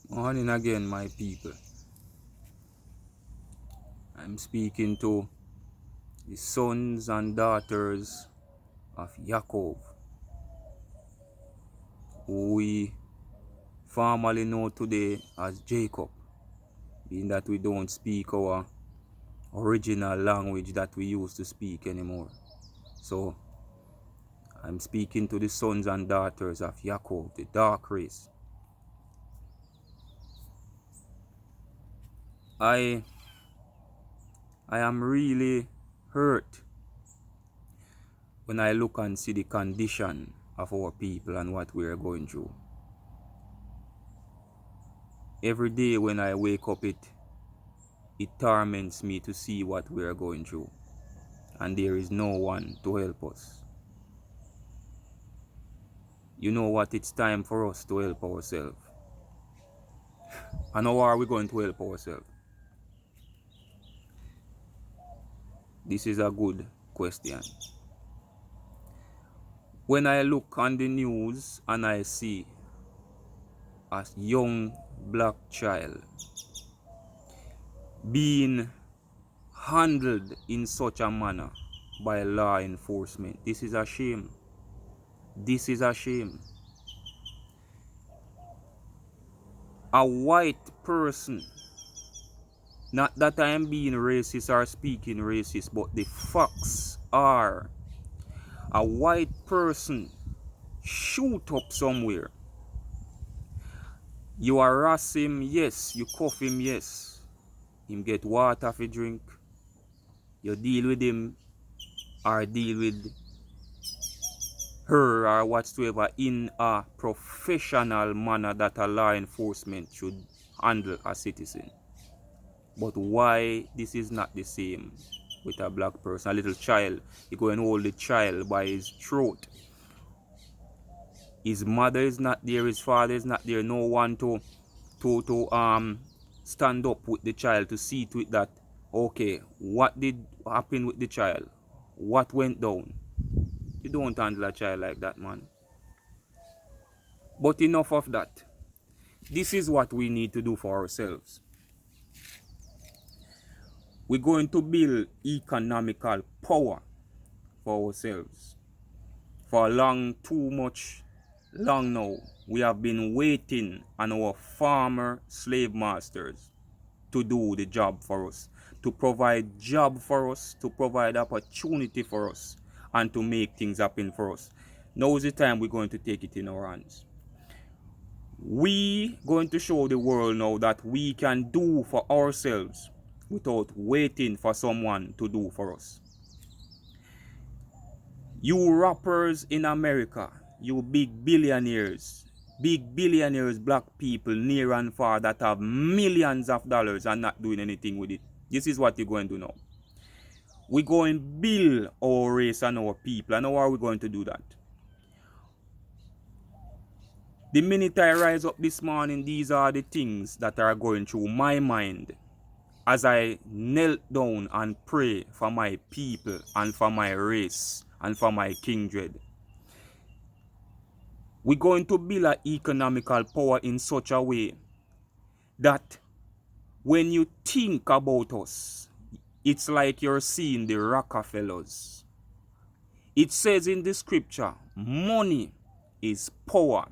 Morning again, my people. I'm speaking to the sons and daughters of Yaakov, who we formerly know today as Jacob, being that we don't speak our original language that we used to speak anymore. So I'm speaking to the sons and daughters of Yaakov, the dark race. I am really hurt when I look and see the condition of our people and what we are going through. Every day when I wake up, it torments me to see what we are going through, and there is no one to help us. You know what? It's time for us to help ourselves. And how are we going to help ourselves? This is a good question. When I look on the news and I see a young black child being handled in such a manner by law enforcement, this is a shame. This is a shame. A white person, not that I am being racist or speaking racist, but the facts are a white person shoot up somewhere. You harass him, yes. You cuff him, yes. Him get water for drink. You deal with him or deal with her or whatsoever in a professional manner that a law enforcement should handle a citizen. But why this is not the same with a black person? A little child, you go and hold the child by his throat. His mother is not there, his father is not there, no one to stand up with the child to see to it that, okay, what did happen with the child? What went down? You don't handle a child like that, man. But enough of that. This is what we need to do for ourselves. We're going to build economical power for ourselves. For long now, we have been waiting on our former slave masters to do the job for us, to provide job for us, to provide opportunity for us, and to make things happen for us. Now is the time we're going to take it in our hands. We going to show the world now that we can do for ourselves without waiting for someone to do for us. You rappers in America, you big billionaires, black people near and far that have millions of dollars and not doing anything with it. This is what you're going to do now. We're going to build our race and our people. And how are we going to do that? The minute I rise up this morning, these are the things that are going through my mind as I knelt down and pray for my people and for my race and for my kindred. We're going to build an economical power in such a way that when you think about us, it's like you're seeing the Rockefellers. It says in the scripture, money is power,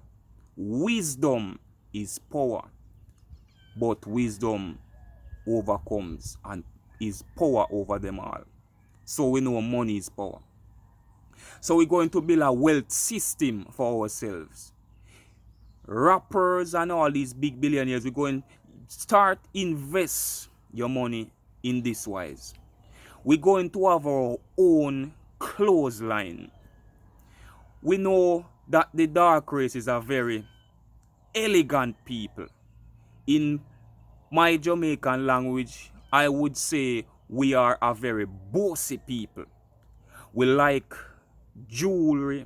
wisdom is power, but wisdom overcomes and is power over them all. So we know money is power. So we're going to build a wealth system for ourselves. Rappers and all these big billionaires, we're going to start invest your money in this wise. We're going to have our own clothes line. We know that the dark race is a very elegant people. In my Jamaican language, I would say we are a very bossy people. We like jewelry,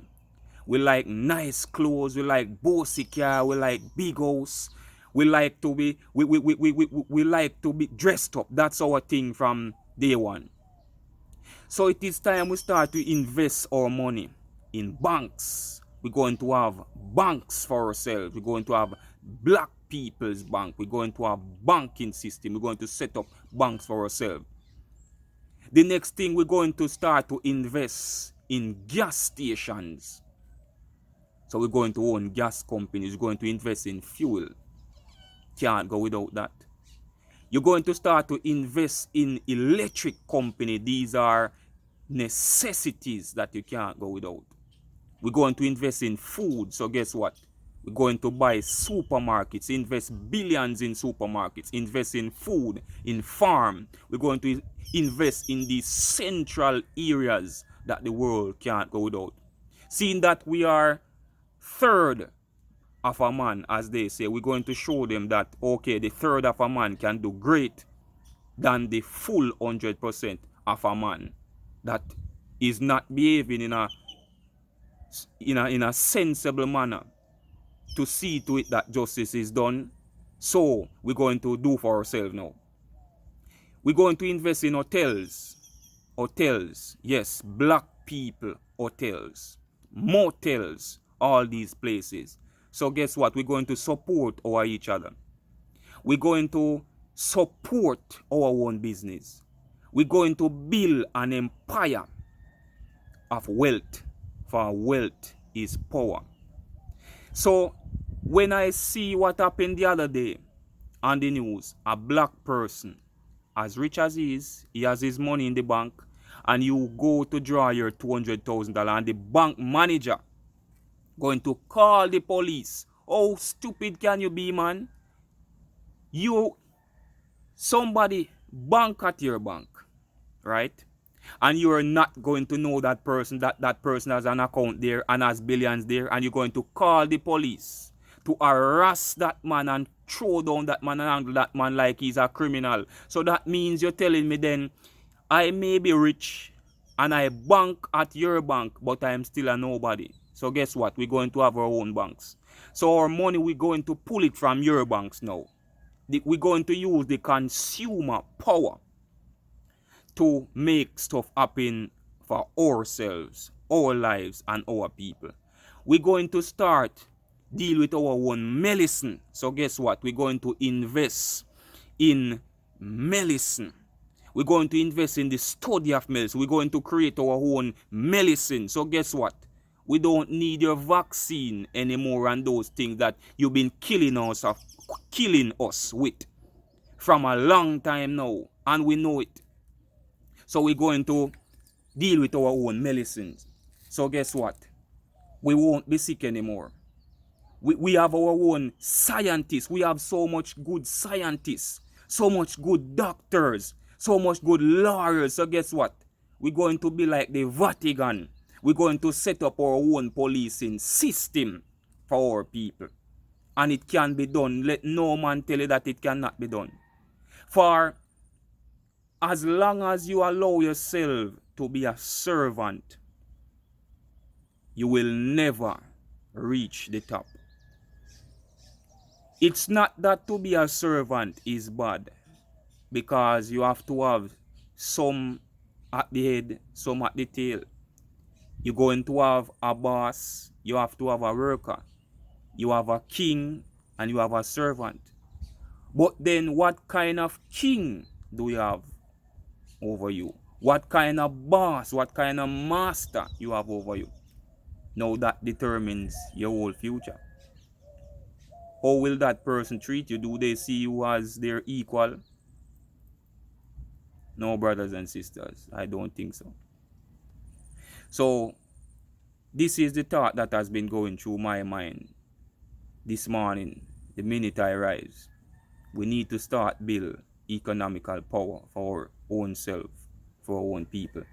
we like nice clothes, we like bossy car, we like big house, we like to be we like to be dressed up. That's our thing from day one. So it is time we start to invest our money in banks. We're going to have banks for ourselves. We're going to have black people's bank. We're going to have banking system. We're going to set up banks for ourselves. The next thing, we're going to start to invest in gas stations. So we're going to own gas companies. We're going to invest in fuel. Can't go without that. You're going to start to invest in electric company. These are necessities that you can't go without. We're going to invest in food. So guess what? We're going to buy supermarkets, invest billions in supermarkets, invest in food, in farm. We're going to invest in these central areas that the world can't go without. Seeing that we are third of a man, as they say, we're going to show them that, okay, the third of a man can do great than the full 100% of a man that is not behaving in a sensible manner to see to it that justice is done. So we're going to do for ourselves now. We're going to invest in hotels. Hotels, yes, black people hotels, motels, all these places. So guess what? We're going to support each other. We're going to support our own business. We're going to build an empire of wealth, for wealth is power. So when I see what happened the other day on the news, a black person, as rich as he has his money in the bank, and you go to draw your $200,000 and the bank manager going to call the police. How stupid can you be, man? Somebody bank at your bank, right? And you're not going to know that person, that person has an account there and has billions there, and you're going to call the police to harass that man and throw down that man and handle that man like he's a criminal. So that means you're telling me then, I may be rich and I bank at your bank, but I'm still a nobody. So guess what? We're going to have our own banks. So our money, we're going to pull it from your banks now. We're going to use the consumer power to make stuff happen for ourselves, our lives, and our people. We're going to start deal with our own medicine. So guess what? We're going to invest in medicine. We're going to invest in the study of medicine. We're going to create our own medicine. So guess what? We don't need your vaccine anymore and those things that you've been killing us with from a long time now. And we know it. So we're going to deal with our own medicines. So guess what? We won't be sick anymore. We have our own scientists. We have so much good scientists, so much good doctors, so much good lawyers. So guess what? We're going to be like the Vatican. We're going to set up our own policing system for our people. And it can be done. Let no man tell you that it cannot be done. For as long as you allow yourself to be a servant, you will never reach the top. It's not that to be a servant is bad, because you have to have some at the head, some at the tail. You're going to have a boss, you have to have a worker, you have a king, and you have a servant. But then what kind of king do you have over you? What kind of boss, what kind of master you have over you? Now that determines your whole future. How will that person treat you? Do they see you as their equal? No, brothers and sisters, I don't think so. So this is the thought that has been going through my mind this morning, the minute I rise. We need to start build economical power for our own self, for our own people.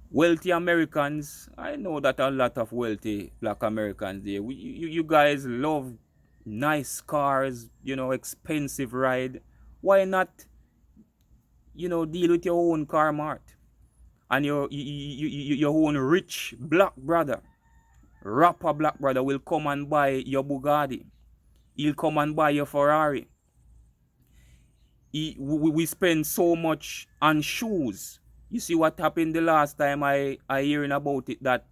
Wealthy Americans, I know that a lot of wealthy black Americans there. You guys love nice cars, expensive ride. Why not, deal with your own car mart? And your own rich black brother, rapper black brother will come and buy your Bugatti. He'll come and buy your Ferrari. We spend so much on shoes. You see what happened the last time I hearing about it, that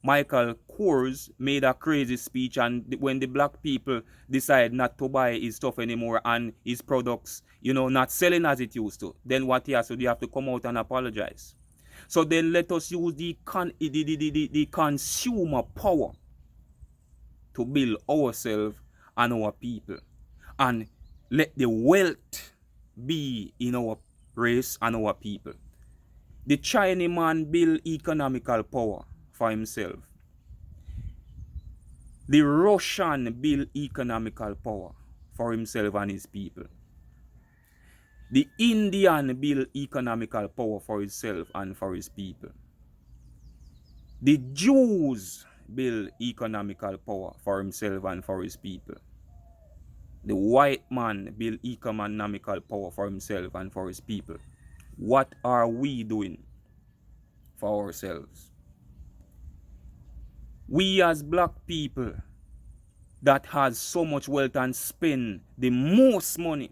Michael Kors made a crazy speech, and when the black people decide not to buy his stuff anymore and his products, not selling as it used to, then what he has to do, he have to come out and apologize. So then let us use the consumer power to build ourselves and our people, and let the wealth be in our race and our people. The Chinese man build economical power for himself. The Russian build economical power for himself and his people. The Indian build economical power for himself and for his people. The Jews build economical power for himself and for his people. The white man build economical power for himself and for his people. What are we doing for ourselves? We as black people that has so much wealth and spend the most money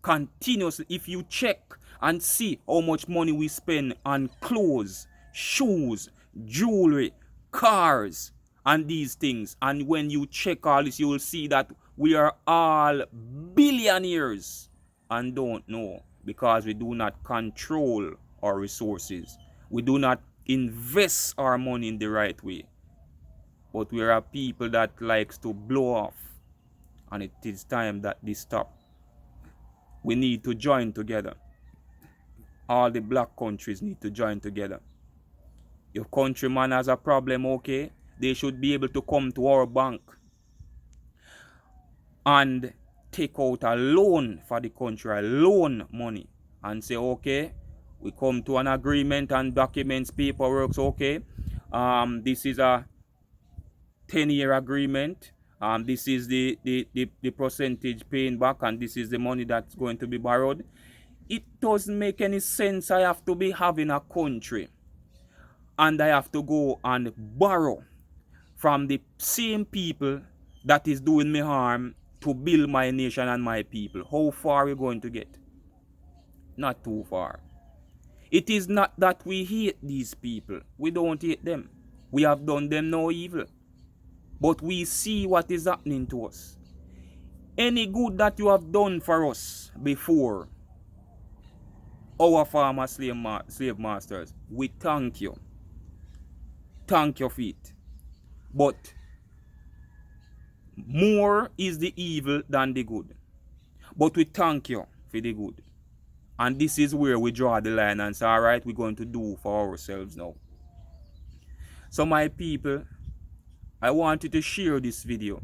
continuously. If you check and see how much money we spend on clothes, shoes, jewelry, cars, and these things, and when you check all this, you will see that we are all billionaires and don't know, because we do not control our resources. We do not invest our money in the right way. But we are people that likes to blow off, and it is time that this stop. We need to join together. All the black countries need to join together. Your countryman has a problem, okay? They should be able to come to our bank and take out a loan for the country, a loan money, and say, okay, we come to an agreement and documents, paperwork, okay, this is a 10-year agreement, this is the percentage paying back, and this is the money that's going to be borrowed. It doesn't make any sense. I have to be having a country and I have to go and borrow from the same people that is doing me harm to build my nation and my people. How far are we going to get? Not too far. It is not that we hate these people. We don't hate them. We have done them no evil. But we see what is happening to us. Any good that you have done for us before, our former slave masters, we thank you. Thank your feet. But more is the evil than the good. But we thank you for the good. And this is where we draw the line and say, all right, we're going to do for ourselves now. So my people, I want you to share this video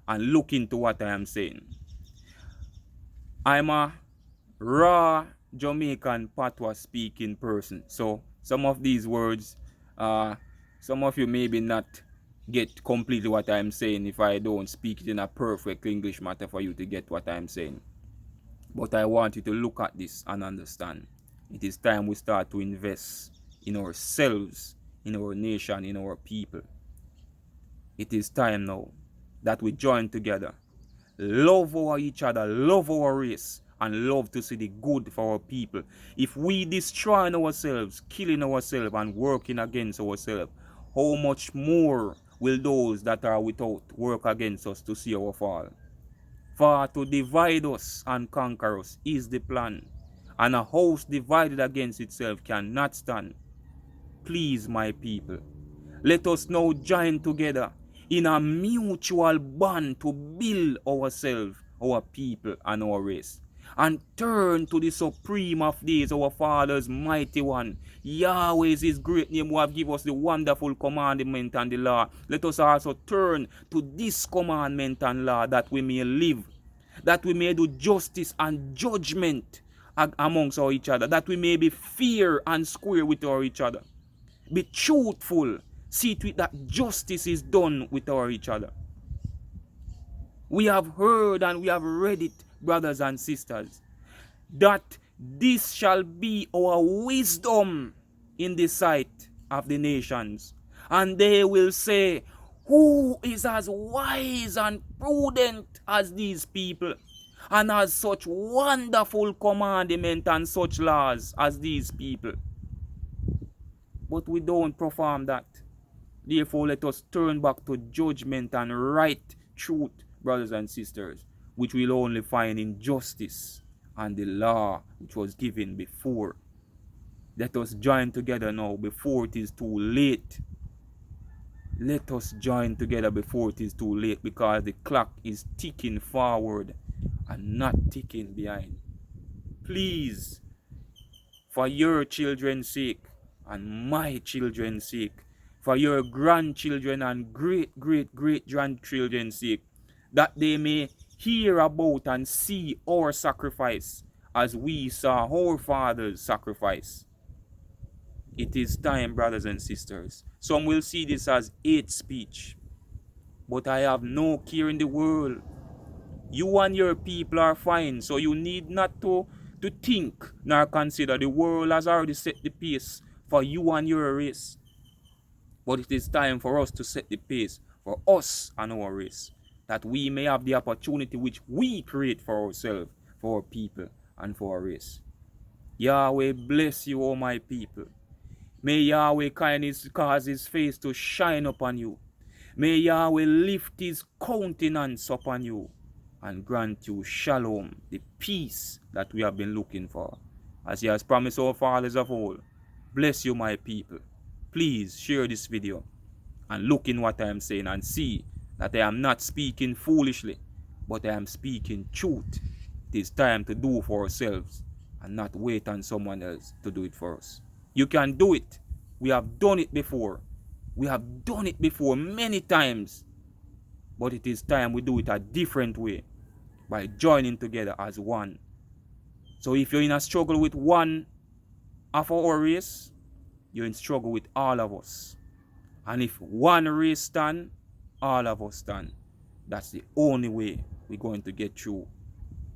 and look into what I am saying. I'm a raw Jamaican patois speaking person. So some of these words, some of you maybe not get completely what I'm saying if I don't speak it in a perfect English matter for you to get what I'm saying. But I want you to look at this and understand. It is time we start to invest in ourselves, in our nation, in our people. It is time now that we join together, love each other, love our race, and love to see the good for our people. If we destroy ourselves, killing ourselves, and working against ourselves, how much more will those that are without work against us to see our fall? For to divide us and conquer us is the plan, and a house divided against itself cannot stand. Please, my people, let us now join together in a mutual bond to build ourselves, our people, and our race, and turn to the supreme of days, our Father's mighty one. Yahweh is his great name, who have given us the wonderful commandment and the law. Let us also turn to this commandment and law, that we may live, that we may do justice and judgment amongst each other, that we may be fair and square with each other. Be truthful. See to it that justice is done with each other. We have heard and we have read it, brothers and sisters, that this shall be our wisdom in the sight of the nations. And they will say, who is as wise and prudent as these people, and has such wonderful commandment and such laws as these people? But we don't perform that. Therefore, let us turn back to judgment and right truth, brothers and sisters, which we'll only find in justice and the law which was given before. Let us join together now before it is too late. Let us join together before it is too late, because the clock is ticking forward and not ticking behind. Please, for your children's sake and my children's sake, for your grandchildren and great grandchildren's sake, that they may hear about and see our sacrifice as we saw our fathers sacrifice. It is time, brothers and sisters. Some will see this as hate speech, but I have no care in the world. You and your people are fine, so you need not to think nor consider. The world has already set the pace for you and your race. But it is time for us to set the pace for us and our race, that we may have the opportunity which we create for ourselves, for our people, and for our race. Yahweh bless you, O my people. May Yahweh kindness cause his face to shine upon you. May Yahweh lift his countenance upon you and grant you shalom, the peace that we have been looking for, as he has promised our fathers of old. Bless you, my people. Please share this video and look in what I am saying and see that I am not speaking foolishly, but I am speaking truth. It is time to do for ourselves and not wait on someone else to do it for us. You can do it. We have done it before. We have done it before many times. But it is time we do it a different way, by joining together as one. So if you're in a struggle with one of our race, you're in struggle with all of us. And if one race stand, all of us stand. That's the only way we're going to get through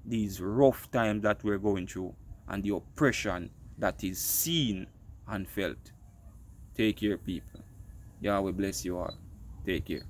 these rough times that we're going through and the oppression that is seen and felt. Take care, people. Yahweh bless you all. Take care.